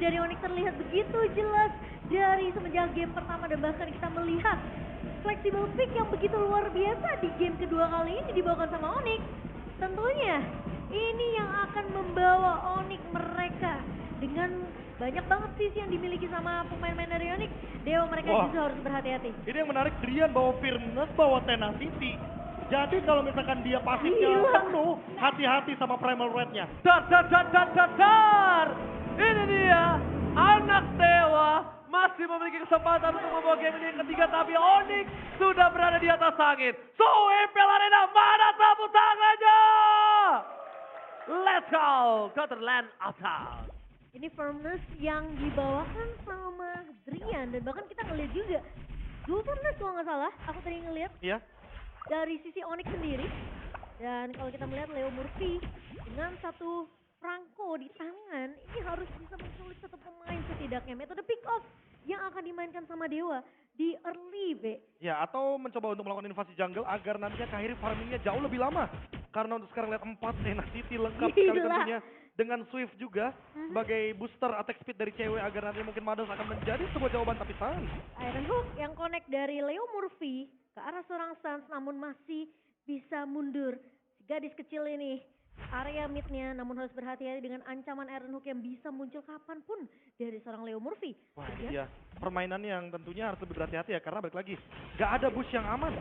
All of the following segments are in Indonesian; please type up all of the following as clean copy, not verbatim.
dari Onyx terlihat begitu jelas dari semenjak game pertama dan bahkan kita melihat flexible pick yang begitu luar biasa di game kedua kali ini dibawakan sama Onyx. Tentunya ini yang akan membawa Onyx mereka dengan banyak banget sih yang dimiliki sama pemain-pemain dari Onyx. Dewa mereka justru harus berhati-hati. Ini yang menarik, Drian bawa Fearless, bawa Tenacity. Jadi kalau misalkan dia pasifnya penuh, hati-hati sama Primal Red-nya. Dar. Ini dia, anak dewa masih memiliki kesempatan untuk membawa game ini yang ketiga, tapi Onyx sudah berada di atas langit. So, Impel Arena, mana tepuk tangannya? Let's go, Cutterland atas. Ini Firmness yang dibawakan sama Drian dan bahkan kita ngeliat juga dua Firmness kalau nggak salah, aku tadi ngeliat. Iya. Dari sisi Onyx sendiri, dan kalau kita melihat Leo Murphy dengan satu Franco di tangan, ini harus bisa menculik satu pemain setidaknya. Metode pick off yang akan dimainkan sama Dewa di early B. Ya, atau mencoba untuk melakukan invasi jungle agar nantinya Kairi farmingnya jauh lebih lama. Karena untuk sekarang lihat 4 Tenacity lengkap sekali tentunya. Dengan Swift juga sebagai booster attack speed dari cewek agar nanti mungkin Mados akan menjadi sebuah jawaban, tapi Sans. Iron Hook yang connect dari Leo Murphy ke arah seorang Sans namun masih bisa mundur. Si gadis kecil ini area midnya namun harus berhati-hati dengan ancaman Iron Hook yang bisa muncul kapanpun dari seorang Leo Murphy. Wah, iya. Permainan yang tentunya harus lebih berhati-hati ya, karena balik lagi gak ada bush yang aman.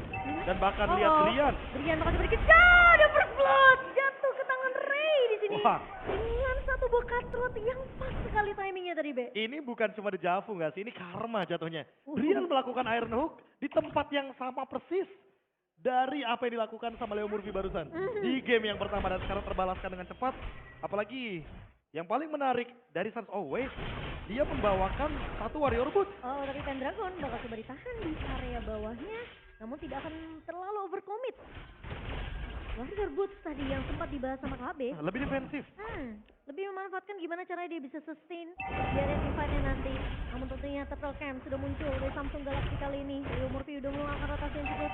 Dan bahkan lihat Drian. Drian bakal coba dikejar, ada first blood jatuh ke tangan Ray di sini. Wah. Dengan satu buah cutthroat yang pas sekali timingnya tadi, Be. Ini bukan cuma dejavu gak sih, ini karma jatuhnya. Drian melakukan Iron Hook di tempat yang sama persis dari apa yang dilakukan sama Leo Murphy barusan. Di game yang pertama dan sekarang terbalaskan dengan cepat. Apalagi yang paling menarik dari Sans Always, dia membawakan satu Warrior Boot. Oh, tapi Pendragon bakal coba ditahan di area bawahnya, namun tidak akan terlalu overcommit. Warrior Boots tadi yang sempat dibahas sama KB. Lebih defensif. Lebih memanfaatkan gimana caranya dia bisa sustain di area teamfight-nya nanti. Namun tentunya Turtle Camp sudah muncul dari Samsung Galaxy kali ini. Leo Murphy udah melakukan rotasi yang cukup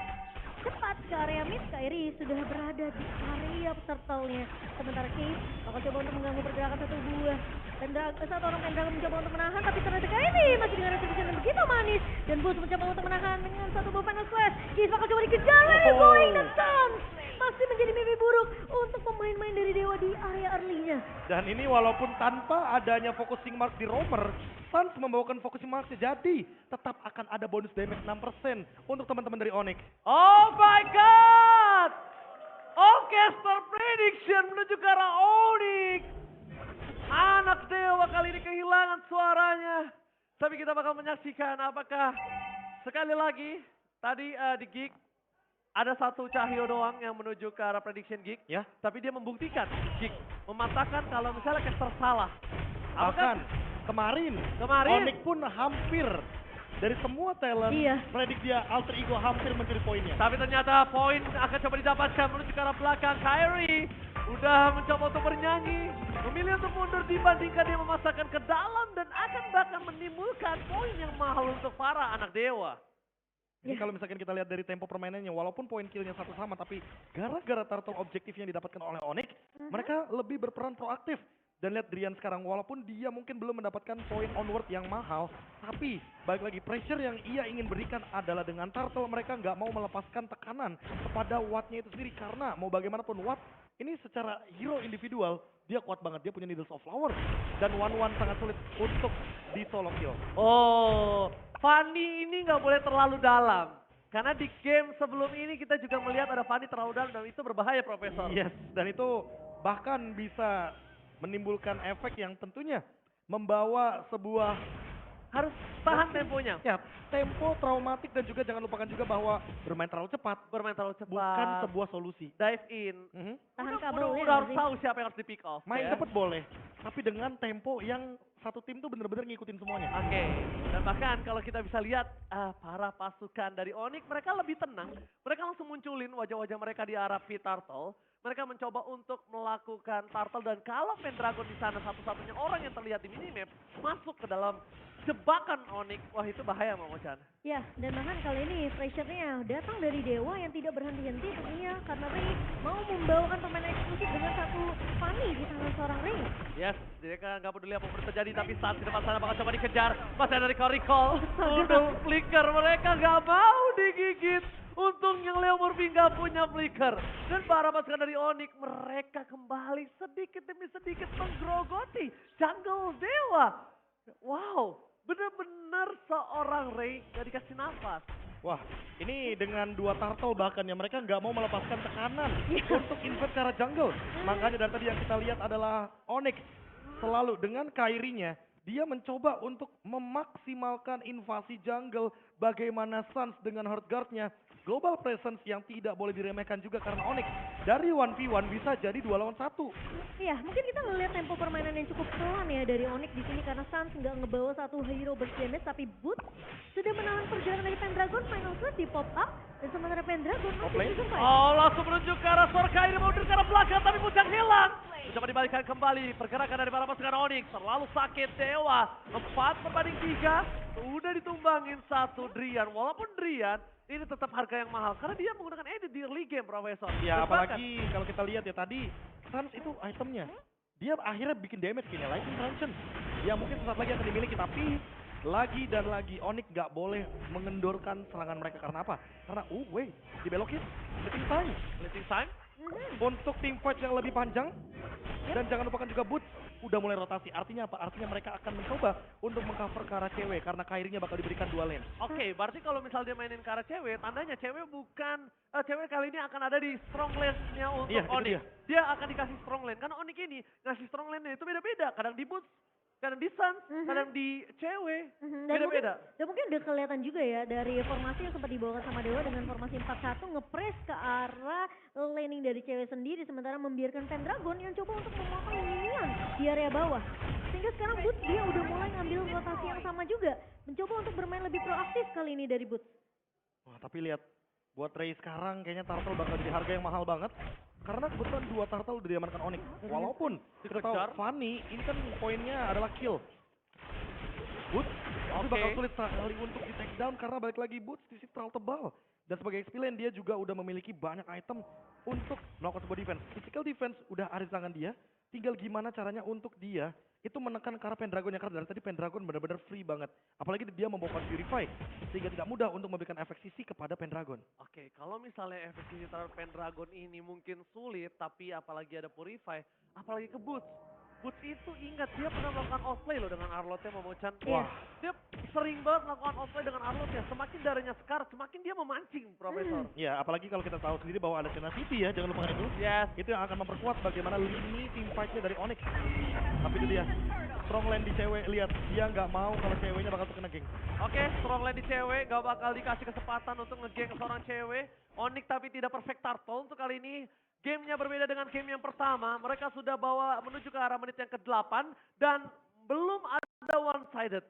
cepat ke area mid. Kairi sudah berada di area turtle-nya. Sementara Cave bakal coba untuk mengganggu pergerakan satu buah. Satu orang Pendragon mencoba untuk menahan, tapi ternyata Kairi masih dengan retribution yang begitu manis. Dan Boots mencoba untuk menahan dengan satu buah final slash. Cave bakal coba dikejar, going dan Sans masih menjadi mimpi buruk untuk pemain-pemain dari Dewa di area early-nya. Dan ini walaupun tanpa adanya focusing mark di Roamer, Sans membawakan focusing mark, jadi tetap akan ada bonus damage 6% untuk teman-teman dari Onyx. Oh my god! Orchestra Prediction menuju ke arah Onyx. Anak dewa kali ini kehilangan suaranya. Tapi kita bakal menyaksikan apakah sekali lagi tadi di gig ada satu Cahyo doang yang menuju ke arah prediction gig. Ya. Tapi dia membuktikan gig mematahkan kalau misalnya caster salah. Bahkan kemarin Onyx pun hampir dari semua talent predik dia alter ego hampir mencuri poinnya. Tapi ternyata poin akan coba didapatkan menuju ke arah belakang. Kyrie udah mencoba untuk bernyanyi, memilih untuk mundur dibandingkan dia memasakkan ke dalam dan akan bahkan menimbulkan poin yang mahal untuk para anak dewa. Jadi kalau misalkan kita lihat dari tempo permainannya, walaupun poin killnya satu sama, tapi gara-gara turtle objektif yang didapatkan oleh Onyx, mereka lebih berperan proaktif. Dan lihat Drian sekarang, walaupun dia mungkin belum mendapatkan poin onward yang mahal, tapi balik lagi pressure yang ia ingin berikan adalah dengan turtle mereka nggak mau melepaskan tekanan kepada Watt-nya itu sendiri. Karena mau bagaimanapun Watt ini secara hero individual, dia kuat banget, dia punya Needles of Flower. Dan one-one sangat sulit untuk di solo kill. Oh, Fanny ini nggak boleh terlalu dalam. Karena di game sebelum ini kita juga melihat ada Fanny terlalu dalam dan itu berbahaya, Profesor. Yes, dan itu bahkan bisa menimbulkan efek yang tentunya membawa sebuah harus tahan temponya. Ya, tempo traumatik dan juga jangan lupakan juga bahwa bermain terlalu cepat. Bukan sebuah solusi. Dive in. Tahan kabelnya. Udah harus tahu siapa yang harus di pick off. Main cepet boleh, tapi dengan tempo yang satu tim tuh bener-bener ngikutin semuanya. Oke, dan bahkan kalau kita bisa lihat para pasukan dari Onyx mereka lebih tenang. Mereka langsung munculin wajah-wajah mereka di arah P-Turtle. Mereka mencoba untuk melakukan turtle dan kalau Pendragon di sana satu-satunya orang yang terlihat di minimap masuk ke dalam jebakan Onyx. Wah itu bahaya Mamo-chan. Ya, dan bahkan kali ini pressure-nya datang dari Dewa yang tidak berhenti-henti tentunya karena Ray mau membawakan pemain eksklusif dengan satu Fanny di tangan seorang Ray. Yes, mereka nggak peduli apa yang terjadi, tapi saat di depan sana bakal coba dikejar. Masih ada recall. Untuk flicker, mereka nggak mau digigit. Untung yang Leo Murphy nggak punya flicker. Dan para pasukan dari Onyx, mereka kembali sedikit demi sedikit menggerogoti jungle Dewa. Wow, bener-bener seorang Ray nggak dikasih nafas. Wah, ini dengan 2 turtle bahkan ya mereka nggak mau melepaskan tekanan untuk invade ke arah jungle. Makanya dari tadi yang kita lihat adalah Onyx selalu dengan Kairinya dia mencoba untuk memaksimalkan invasi jungle. Bagaimana Suns dengan Heart Guard-nya. Global presence yang tidak boleh diremehkan juga karena Onyx dari 1v1 bisa jadi 2 lawan 1. Iya, mungkin kita ngelihat tempo permainan yang cukup pelan ya dari Onyx di sini karena Suns nggak ngebawa satu hero burst damage, tapi Boots sudah menahan perjalanan dari Pendragon. Final threat di pop up dan sementara Pendragon masih dijumpai. Oh, langsung menuju ke arah Sorka, ini mau ke arah belakang tapi Boots yang hilang. Coba dibalikan kembali pergerakan dari para pasukan Onyx. Terlalu sakit Dewa. 4/3. Udah ditumbangin satu Drian. Walaupun Drian ini tetap harga yang mahal karena dia menggunakan edit di early game, Profesor. Ya Dan apalagi kalau kita lihat ya tadi Suns itu itemnya dia akhirnya bikin damage gini, Lightning Transcend. Ya mungkin sesaat lagi akan dimiliki tapi lagi dan lagi Onyx nggak boleh mengendorkan serangan mereka karena apa? Karena wait, dibelokin, fleeting time. Fleeting time. Untuk team fight yang lebih panjang dan jangan lupakan juga Boots udah mulai rotasi. Artinya apa? Artinya mereka akan mencoba untuk mengcover ke arah cewek karena Kairinya bakal diberikan 2 lane. Oke, berarti kalau misal dia mainin ke arah cewek, tandanya cewek bukan cewek kali ini akan ada di strong lane-nya untuk Iya, itu Onyx. dia. Dia akan dikasih strong lane karena Onyx ini ngasih strong lane-nya itu beda-beda. Kadang di Boots, kadang di Suns, kadang di cewek. Beda-beda. Dan mungkin udah kelihatan juga ya dari formasi yang sempat dibawakan sama Dewa dengan formasi 4-1 ngepress ke arah laning dari cewek sendiri sementara membiarkan Pendragon yang coba untuk memotong minion di area bawah. Sehingga sekarang Boots dia udah mulai ngambil rotasi yang sama juga. Mencoba untuk bermain lebih proaktif kali ini dari Boots. Wah tapi lihat buat Ray sekarang kayaknya turtle bakal jadi harga yang mahal banget. Karena kebetulan 2 turtle udah diamankan Onyx. Walaupun kita tahu Fanny ini kan poinnya adalah kill. Boots itu bakal sulit sekali untuk di take down karena balik lagi Boots di sini terlalu tebal. Dan sebagai XP lane dia juga udah memiliki banyak item untuk melakukan sebuah defense. Physical defense udah ada di tangan dia. Tinggal gimana caranya untuk dia itu menekan ke arah Pendragonnya karena dari tadi Pendragon benar-benar free banget. Apalagi dia membawakan Purify sehingga tidak mudah untuk memberikan efek sisi kepada Pendragon. Oke, kalau misalnya efek sisi terhadap Pendragon ini mungkin sulit, tapi apalagi ada Purify, apalagi ke Boots. Boots itu ingat dia pernah melakukan outplay loh dengan Arlotnya Momo-chan. Wah. Dia sering banget melakukan outplay dengan Arlotnya. Semakin darahnya sekar, semakin dia memancing, Profesor. Ya, apalagi kalau kita tahu sendiri bahwa ada Tenacity ya, jangan lupa itu. Yes. Itu yang akan memperkuat bagaimana lini team fight-nya dari Onyx. Tapi itu dia, strong lane di cewek, lihat dia nggak mau kalau ceweknya bakal terkena geng. Oke, strong lane di cewek, gak bakal dikasih kesempatan untuk ngegeng seorang cewek. Onyx tapi tidak perfect turtle untuk kali ini. Gamenya berbeda dengan game yang pertama. Mereka sudah bawa menuju ke arah menit yang ke-8 dan belum ada one-sided.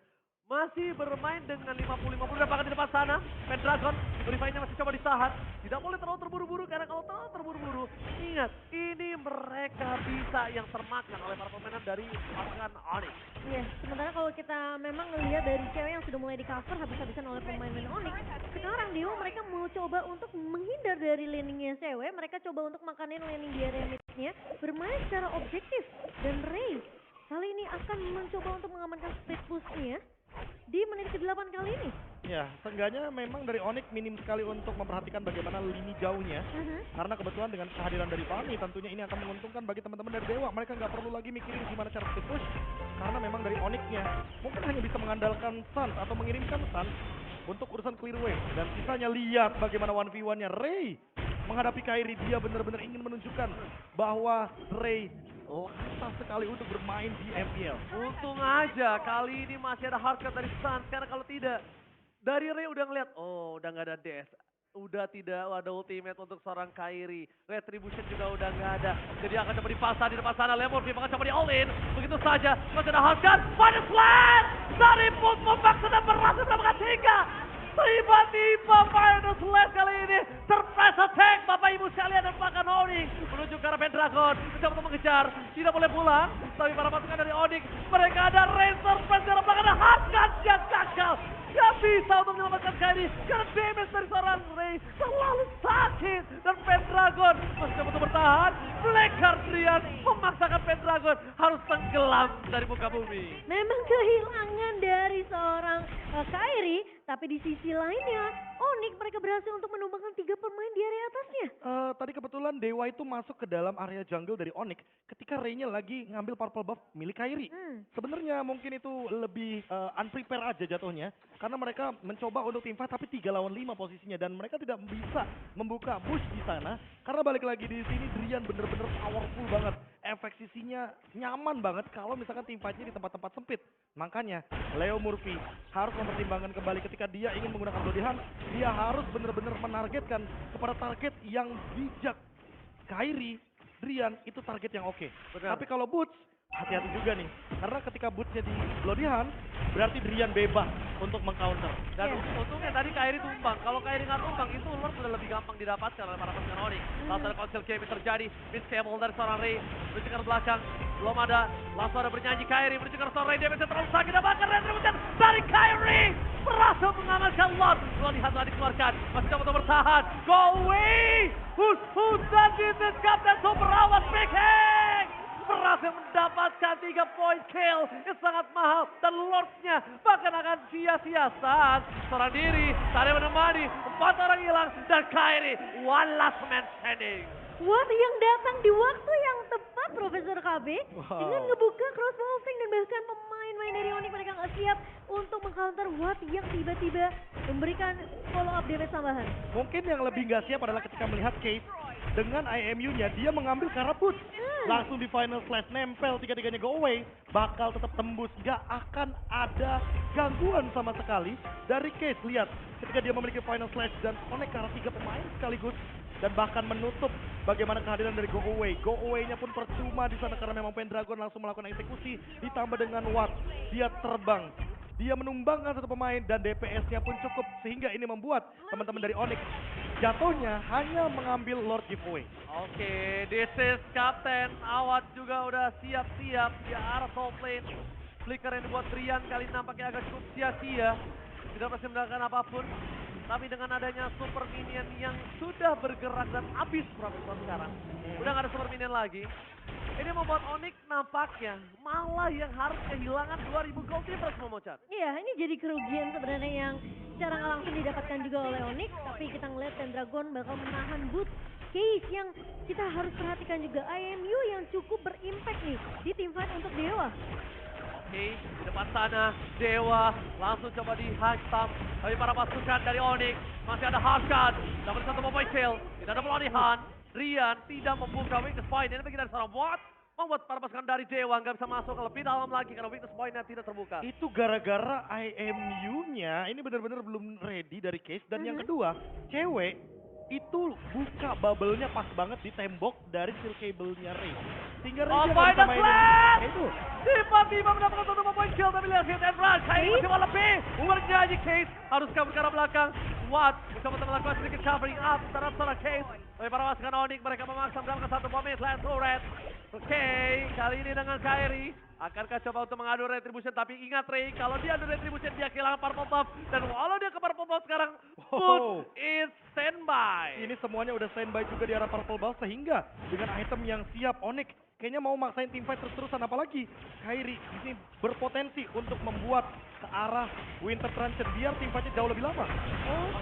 Masih bermain dengan 50-50 dan bahkan di depan sana. Pendragon, Purify-nya masih coba ditahan. Tidak boleh terlalu terburu-buru karena kalau terlalu terburu-buru, ingat ini mereka bisa yang termakan oleh para pemain dari pasukan Onyx. Iya, sementara kalau kita memang ngelihat dari cewek yang sudah mulai di cover habis-habisan oleh pemain Onyx, sekarang Dewa mereka mau coba untuk menghindar dari laningnya cewek, mereka coba untuk makanin laning di area mid-nya, bermain secara objektif, dan Ray kali ini akan mencoba untuk mengamankan split push-nya di menit ke-8 kali ini. Ya, seenggaknya memang dari Onyx minim sekali untuk memperhatikan bagaimana lini jauhnya. Karena kebetulan dengan kehadiran dari Fanny tentunya ini akan menguntungkan bagi teman-teman dari Dewa. Mereka nggak perlu lagi mikirin gimana cara split push. Karena memang dari Onyx-nya mungkin hanya bisa mengandalkan Suns atau mengirimkan Suns untuk urusan clear wave. Dan sisanya lihat bagaimana 1v1-nya Ray menghadapi Kairi. Dia benar-benar ingin menunjukkan bahwa Ray lantas sekali untuk bermain di MPL. Untung aja kali ini masih ada hardcut dari Suns. Karena kalau tidak, dari Ray udah ngeliat, oh udah nggak ada dash. Udah tidak ada ultimate untuk seorang Kairi. Retribution juga udah nggak ada. Jadi akan coba dipasang di depan sana. Lemur dia akan coba di all in. Begitu saja. Masih ada hardcut. Pada slam! Dari Boot Mombak sudah berhasil mendapatkan 3. Tiba-tiba Final Slash kali ini surprise attack Bapak Ibu sekalian dan bahkan Onyx menuju ke arah Pendragon mencoba untuk mengejar, tidak boleh pulang tapi para pasukan dari Onyx mereka ada Rain surprise dalam belakang ada hardcut seorang Kairi. Karena damage dari seorang Ray terlalu sakit. Dan Pendragon masih coba untuk bertahan. Black Heart Drian memaksakan Pendragon harus tenggelam dari muka bumi. Memang kehilangan dari seorang Kairi, tapi di sisi lainnya Onyx mereka berhasil untuk menumbangkan 3 pemain di area atasnya. Tadi kebetulan Dewa itu masuk ke dalam area jungle dari Onyx ketika Ray-nya lagi ngambil purple buff milik Kairi. Sebenarnya mungkin itu lebih unprepare aja jatuhnya karena mereka mencoba untuk teamfight tapi 3 lawan 5 posisinya dan mereka tidak bisa membuka push di sana karena balik lagi di sini Drian bener-bener powerful banget. Efek sisinya nyaman banget kalau misalkan teamfightnya di tempat-tempat sempit. Makanya Leo Murphy harus mempertimbangkan kembali ketika dia ingin menggunakan Bloody Hand, dia harus benar-benar menargetkan kepada target yang bijak. Kairi, Drian itu target yang oke. Benar. Tapi kalau Boots, hati-hati juga nih. Karena ketika Bootsnya di Bloody Hand, berarti Drian bebas untuk mengcounter. Dan untungnya tadi Kairi tumbang. Kalau Kairi nggak tumbang, itu Lord sudah lebih gampang didapatkan oleh para pasukan Onyx. Langsung ada Council Game terjadi. Mid cable dari seorang Ray. Menuju ke belakang. Belum ada. Langsung ada bernyanyi Kairi. Menuju ke seorang Ray. Dia bisa terlalu sakit. Dan bahkan Retribution dari Kairi. Berhasil mengamankan Lord. Bloody Hand telah dikeluarkan. Masih coba untuk bertahan. Go away. Who's dan business Captain Super Awas Big Hang. Berhasil mendapatkan 3 poin kill yang sangat mahal dan Lordsnya bahkan akan sia-sia saat seorang diri tadi menemani 4 orang hilang dan Kairi one last man standing. Watt yang datang di waktu yang tepat Profesor KB dengan ngebuka crossbow flank dan bahkan pemain-pemain dari Onyx mereka nggak siap untuk mengcounter Watt yang tiba-tiba memberikan follow up damage tambahan. Mungkin yang lebih nggak siap adalah ketika melihat Case dengan IMU-nya dia mengambil ke arah Boots. Langsung di final slash nempel tiga-tiganya go away. Bakal tetap tembus. Gak akan ada gangguan sama sekali dari Case. Lihat ketika dia memiliki final slash dan connect ke arah 3 pemain sekaligus. Dan bahkan menutup bagaimana kehadiran dari Go Away. Go Away-nya pun percuma di sana karena memang Pendragon langsung melakukan eksekusi. Ditambah dengan Watt. Dia terbang. Dia menumbangkan 1 pemain dan DPS-nya pun cukup. Sehingga ini membuat teman-teman dari Onyx jatuhnya hanya mengambil Lord Giveaway. Oke, this is Captain. Awat juga udah siap-siap di arah top lane. Flicker yang dibuat Drian kali ini nampaknya agak cukup sia-sia. Tidak berhasil mendapatkan apapun. Tapi dengan adanya super minion yang sudah bergerak dan habis Profesor sekarang. Udah gak ada super minion lagi. Ini membuat Onyx nampaknya malah yang harus kehilangan 2000 gold difference Momocan. Iya, ini jadi kerugian sebenarnya yang secara nggak langsung didapatkan juga oleh Onyx. Tapi kita ngeliat Pendragon bakal menahan boot Case yang kita harus perhatikan juga. IMU yang cukup berimpact nih di teamfight untuk Dewa. Oke, di depan sana Dewa langsung coba dihantam. Tapi para pasukan dari Onyx masih ada Hakan. Dapat 1 mobile kill. Tidak ada pelarihan. Rian tidak membuka weakness point. Ini bagi dari seorang Watt. Membuat para pasukan dari Dewa nggak bisa masuk lebih dalam lagi karena weakness point-nya tidak terbuka. Itu gara-gara IMU-nya ini benar-benar belum ready dari Case. Dan yang kedua, cewek itu buka bubble-nya pas banget di tembok dari steel cable-nya Ray. Sehingga Ray Oh, dia nggak final bisa mainin. flash! Itu. Tiba-tiba mendapatkan 1 point kill tapi lihat hit and run. Kairi masih mau lebih. Bernyanyi Case harus kabur ke arah belakang. Watt mencoba untuk melakukan sedikit covering up terhadap seorang Case. Tapi para pasukan Onyx mereka memaksa mendapatkan 1 pomit land turret. Oke, kali ini dengan Kairi. Akankah coba untuk mengadu retribution tapi ingat Ray kalau dia adu retribution dia kehilangan purple buff. Dan walau dia ke purple buff sekarang Boot is standby. Ini semuanya udah standby juga di arah purple buff sehingga dengan item yang siap Onyx kayaknya mau maksain teamfight terus-terusan apalagi Kairi ini berpotensi untuk membuat ke arah Winter Truncheon biar teamfightnya jauh lebih lama.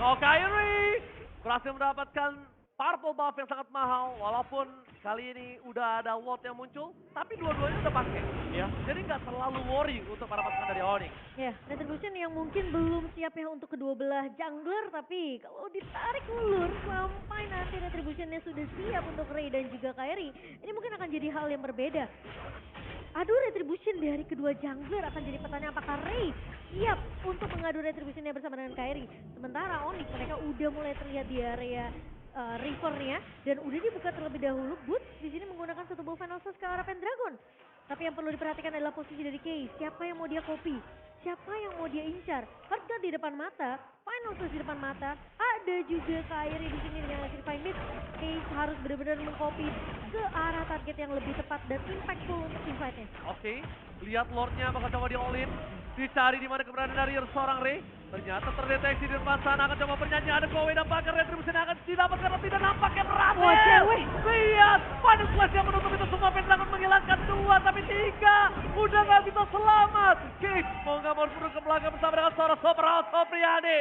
Oh, Kairi berhasil mendapatkan purple buff yang sangat mahal walaupun kali ini udah ada Watt yang muncul tapi dua-duanya udah pakai Ya. jadi nggak terlalu worry untuk para pasukan dari Onyx. Ya, Retribution yang mungkin belum siap ya untuk kedua belah jungler, tapi kalau ditarik ulur sampai nanti Retributionnya sudah siap untuk Ray dan juga Kairi, ini mungkin akan jadi hal yang berbeda. Adu Retribution dari kedua jungler akan jadi pertanyaan apakah Ray siap untuk mengadu Retributionnya bersama dengan Kairi. Sementara Onyx mereka udah mulai terlihat di area rivernya dan udah dibuka terlebih dahulu. Boots di sini menggunakan 1 buff final Slash ke arah Pendragon. Tapi yang perlu diperhatikan adalah posisi dari Case. Siapa yang mau dia copy? Siapa yang mau dia incar? Heartguard di depan mata, final Slash di depan mata. Ada juga Kairi di sini dengan Electrify Mid. Case harus benar-benar mengcopy ke arah target yang lebih tepat dan impactful untuk teamfightnya. Oke, Lihat Lordnya bakal coba di all in. Dicari di mana keberadaan dari seorang Ray. Ternyata terdeteksi di depan sana, akan coba penyanyi ada Kowe dan bahkan retribusi akan didapat karena tidak nampaknya berhasil. Wah, cewek. Lihat, Final Flash yang menutup itu semua, Pendragon menghilangkan 2 tapi 3. Udah nggak bisa selamat. Case mau nggak mau turun ke belakang bersama dengan seorang Sopriani.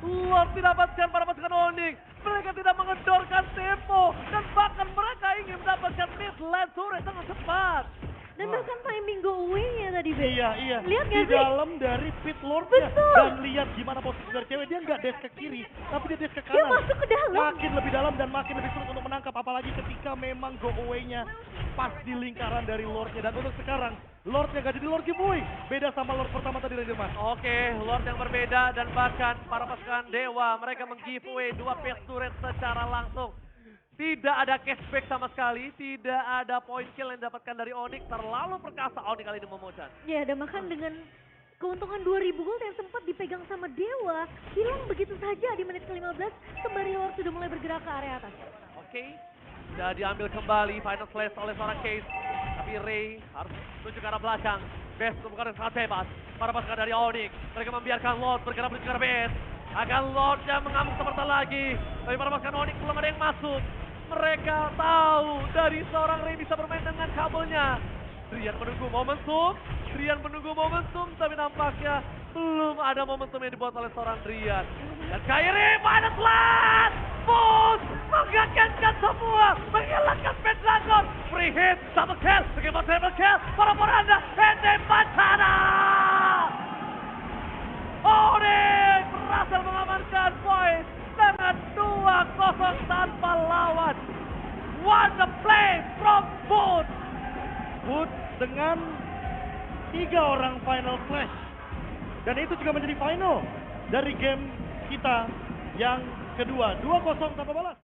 Lord didapatkan para pasukan Onyx. Mereka tidak mengendorkan tempo dan bahkan mereka ingin mendapatkan mid lane turret dengan cepat. Dan bahkan timing go away-nya tadi, Beb. Iya. Lihat Di nggak sih? dalam dari pit lordnya. Betul. Dan lihat gimana posisi dari cewek. Dia nggak dash ke kiri, tapi dia dash ke kanan. Dia masuk ke dalam. Makin lebih dalam dan makin lebih sulit untuk menangkap. Apalagi ketika memang go away-nya pas di lingkaran dari lordnya. Dan untuk sekarang, lordnya nggak jadi lord giveaway. Beda sama lord pertama tadi dari Jerman. Oke, Lord yang berbeda dan bahkan para pasukan Dewa mereka meng-giveaway 2 pet turret secara langsung. Tidak ada cashback sama sekali, tidak ada point kill yang didapatkan dari Onyx. Terlalu perkasa Onyx kali ini Momo-chan. Ya, dan bahkan dengan keuntungan 2000 gold yang sempat dipegang sama Dewa, hilang begitu saja di menit ke-15, sembari Lord sudah mulai bergerak ke area atas. Oke, sudah diambil kembali Final Flash oleh seorang Case. Tapi Ray harus menuju ke arah belakang. Best bukan sangat bebas. Para pasukan dari Onyx, mereka membiarkan Lord bergerak menuju ke arah base. Akan Lordnya mengamuk sebentar lagi. Tapi para pasukan Onyx belum ada yang masuk. Mereka tahu dari seorang Ray bisa bermain dengan kabelnya. Drian menunggu momentum, tapi nampaknya belum ada momentum yang dibuat oleh seorang Drian. Dan Kairi Final Flash! Boost! Mengagetkan semua! Menghilangkan Pendragon! Free hit! Double kill! Bagaimana triple kill? Para Poranda! Hende Pacana! Onyx berhasil mengamankan poin dengan 2-0 tanpa lawan. What a play from Boot! Boot dengan 3 orang final flash. Dan itu juga menjadi final dari game kita yang kedua. 2-0 tanpa balas.